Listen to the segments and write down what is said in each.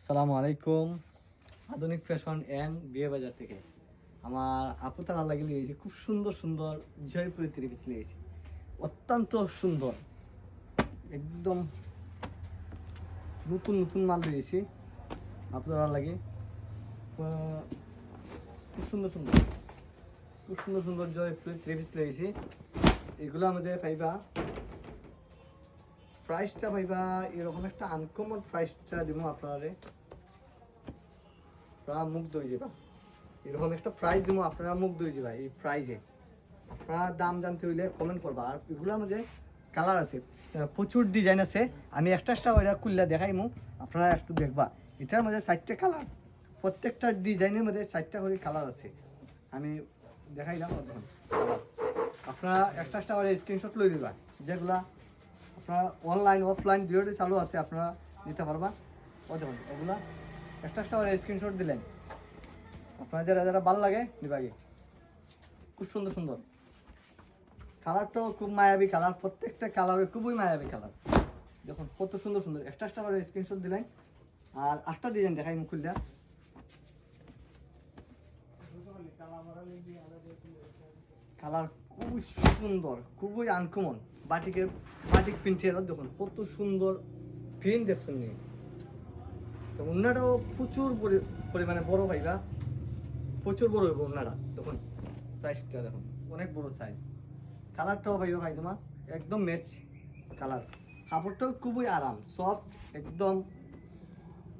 আসসালামু আলাইকুম। আধুনিক ফ্যাশন এন্ড বিয়ে বাজার থেকে আমার আপু তারা লাগিয়ে লিয়েছি খুব সুন্দর সুন্দর জয়পুরি থ্রি পিস লিয়েছি, অত্যন্ত সুন্দর, একদম নতুন নতুন মাল লিয়েছি আপু তারা লাগে। খুব সুন্দর সুন্দর খুব সুন্দর সুন্দর জয়পুরি থ্রি পিস লিয়েছি। এগুলো আমাদের পাইবা, প্রাইসটা পাইবা এরকম একটা আনকমন প্রাইসটা দিব আপনারা, আপনারা মুগ্ধ হয়ে যাবা। এরকম একটা প্রাইস দিব, আপনারা মুগ্ধ হয়ে যাবা। এই প্রাইজে আপনারা দাম জানতে হইলে কমেন্ট করবা। আর এগুলো আমাদের কালার আছে, প্রচুর ডিজাইন আছে। আমি একটা ওইটা খুললে দেখাইমু, আপনারা একটু দেখবা। এটার মধ্যে 4টে কালার, প্রত্যেকটা ডিজাইনের মধ্যে 4টা করে কালার আছে। আমি দেখাইলাম কালার। আপনারা একটা স্ক্রিনশট লই দিবা, যেগুলা আপনারা অনলাইন অফলাইন দুটোই চালু আছে, আপনারা নিতে পারবা। ও দেখুন ওগুলা একটা স্ক্রিনশট দিলেন, আপনার যারা যারা ভালো লাগে নিবাগে। খুব সুন্দর সুন্দর কালারটাও খুব মায়াবী কালার, প্রত্যেকটা কালারে খুবই মায়াবী কালার। দেখুন কত সুন্দর সুন্দর একটা করে স্ক্রিনশট দিলেন। আর 8টা ডিজাইন দেখাই মুখ খুললা। কালার খুবই সুন্দর, খুবই আনকমন, বাটিক প্রিন্টের। দেখুন কত সুন্দর প্রিন্ট দেখছেন নি। তো ওনাটাও প্রচুর পরিমাণে বড় পাইবা, প্রচুর বড় হইব ওনারা। দেখুন সাইজটা দেখুন, অনেক বড় সাইজ। কালারটাও পাইবা ভাই তোমার একদম ম্যাচ কালার। কাপড়টাও খুবই আরাম, সফট, একদম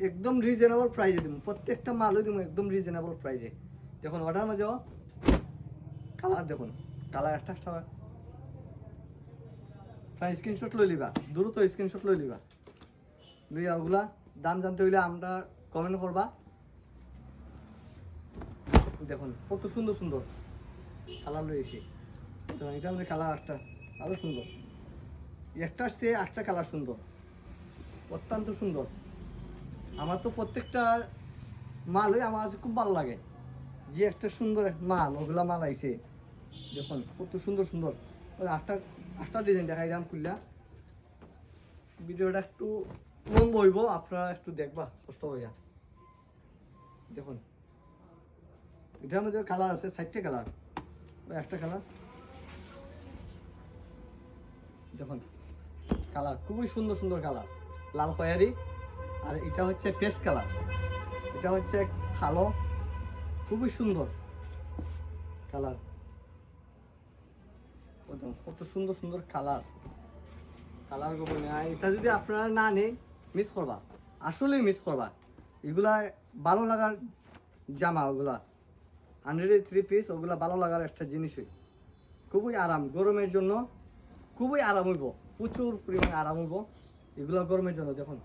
একদম রিজনেবল প্রাইজে দিব। প্রত্যেকটা মালই দিব একদম রিজনেবল প্রাইজে। দেখুন অর্ডার মাঝেও কালার দেখুন, কালার একটা স্ক্রিনশট লই লিবা, দ্রুত স্ক্রিনশট লই লিবা। লইয়া ওগুলা দাম জানতে হইলে আমরা কমেন্ট করবা। দেখুন কত সুন্দর সুন্দর কালার রয়েছে। দেখুন এটা আমাদের কালার 8টা, আরও সুন্দর। একটার চেয়ে 8টা কালার সুন্দর, অত্যন্ত সুন্দর। আমার তো প্রত্যেকটা মালই আমার কাছে খুব ভালো লাগে। যে একটা সুন্দর মাল, ওগুলা মাল আইছে। দেখুন কত সুন্দর সুন্দর। ওই 8টা ডিজাইন দেখাইলাম খুললা। ভিডিওটা একটু লম্ব হইব, আপনারা একটু দেখবা, কষ্ট হইয়া। দেখুন এটার মধ্যে কালার আছে 4টে কালার। ওই একটা কালার দেখুন, কালার খুবই সুন্দর সুন্দর কালার, লাল খয়েরি। আর এটা হচ্ছে পেস্ট কালার, এটা হচ্ছে কালো, খুবই সুন্দর কালার। কত সুন্দর সুন্দর কালার, কালার গোপনে। এটা যদি আপনারা না নেই মিস করবা, আসলেই মিস করবা। এগুলা ভালো লাগার জামা, ওগুলা 100 3 পিস, ওগুলা ভালো লাগার একটা জিনিসই। খুবই আরাম, গরমের জন্য খুবই আরাম হইব, প্রচুর পরিমাণে আরাম হইব এগুলো গরমের জন্য। দেখুন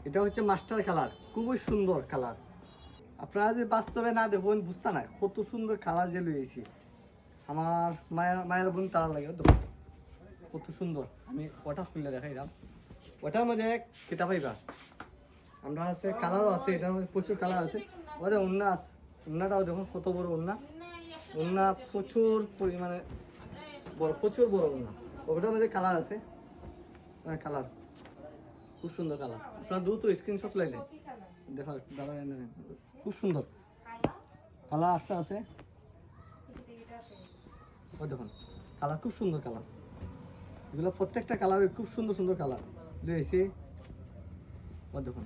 এটা হচ্ছে মাস্টার কালার, খুবই সুন্দর কালার। আপনারা যে বাস্তবে না দেখুন বুঝতে না কত সুন্দর কালার যে লইয়েছি। আমার মায়ের বোন তারা লাগে, দেখুন কত সুন্দর। আমি ওটা খুললে দেখাইলাম। ওটার মধ্যে কিতাব পাইবা, আমরা আছে কালারও আছে, এটার মধ্যে প্রচুর কালার আছে। ওদের উন্না আছে, উন্নাটাও দেখুন কত বড় উন্না, উন্না প্রচুর পরিমাণে বড়, প্রচুর বড় উন্না। ওটার মধ্যে কালার আছে, কালার খুব সুন্দর কালার। আপনারা দ্রুত স্ক্রিনশট লাইলে দেখো, দাঁড়া খুব সুন্দর কালার। 8টা আছে, ও দেখুন কালার খুব সুন্দর কালার। এগুলো প্রত্যেকটা কালারে খুব সুন্দর সুন্দর কালার রয়েছে। ও দেখুন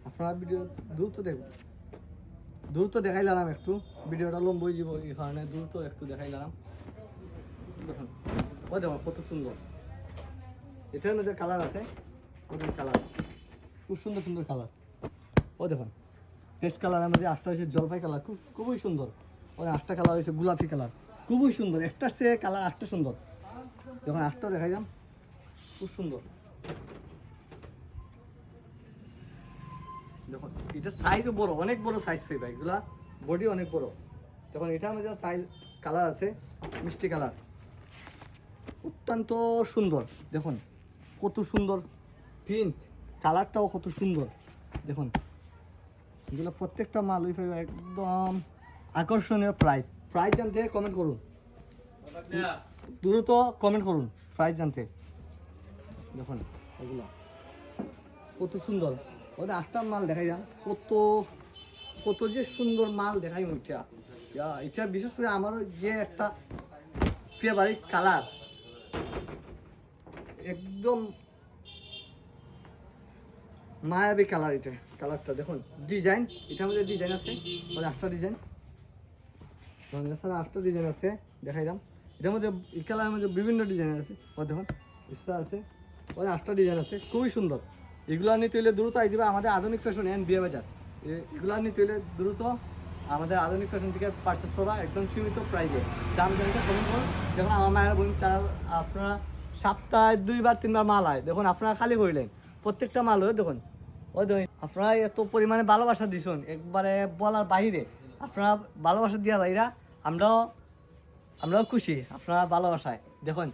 আপনারা ভিডিও দ্রুত দেখুন, দ্রুত দেখাইলাম একটু, ভিডিওটা লম্ব হয়ে যাব এই কারণে দ্রুত একটু দেখাইলাম। দেখুন ও দেখুন কত সুন্দর। এটার মধ্যে কালার আছে, ওদের কালার খুব সুন্দর সুন্দর কালার। ও দেখুন পেস্ট কালারের মধ্যে 8টা হয়েছে জলপাই কালার, খুবই সুন্দর। ওই 8টা কালার হয়েছে গোলাপি কালার, খুবই সুন্দর। একটার চেয়ে কালার 8টা সুন্দর। দেখুন 8টা দেখাইলাম, খুব সুন্দর। দেখুন এটা সাইজও বড়, অনেক বড় সাইজ পাইবা, এগুলা বডি অনেক বড়। দেখুন এটার মধ্যে সাইজ কালার আছে মিষ্টি কালার, অত্যন্ত সুন্দর। দেখুন কত সুন্দর প্রিন্ট, কালারটাও কত সুন্দর। দেখুন এগুলো প্রত্যেকটা মালই পাইবা একদম আকর্ষণীয়। প্রাইস জানতে কমেন্ট করুন, দ্রুত কমেন্ট করুন প্রাইস জানতে। দেখুন এগুলো কত সুন্দর ওদের আটটা মাল দেখাই যান, কত কত যে সুন্দর মাল দেখাই ওইটা। এটা বিশেষ করে আমারও যে একটা ফেভারিট কালার, একদম মায়াবী কালার। এটা কালারটা দেখুন, ডিজাইন এটার মধ্যে ডিজাইন আছে, ওদের আটটা ডিজাইন, আটটা ডিজাইন আছে দেখাই দাম। এটার মধ্যে এই কালারের মধ্যে বিভিন্ন ডিজাইন আছে, ও দেখুন ইস্তা আছে, ওদের আটটা ডিজাইন আছে, খুবই সুন্দর। এগুলো নিতে হলে দ্রুত আই যাবে আমাদের আধুনিক ফ্যাশন এন্ড বিয়ে বাজার। এগুলো নিতে হলে দ্রুত আমাদের আধুনিক ফ্যাশন থেকে পারচেস করবা, একদম সীমিত প্রাইসে। দাম জানতে কমন করুন। দেখুন আমার মায়ের বোন তারা আপনারা সপ্তাহে 2-3 বার মাল হয়, দেখুন আপনারা খালি করিলেন প্রত্যেকটা মাল হয়। দেখুন ওই দেখুন আপনারা এত পরিমাণে ভালোবাসা দিছেন একবারে বলার বাইরে, আপনারা ভালোবাসা দিয়া বাইরা আমরাও খুশি আপনারা ভালোবাসায়। দেখুন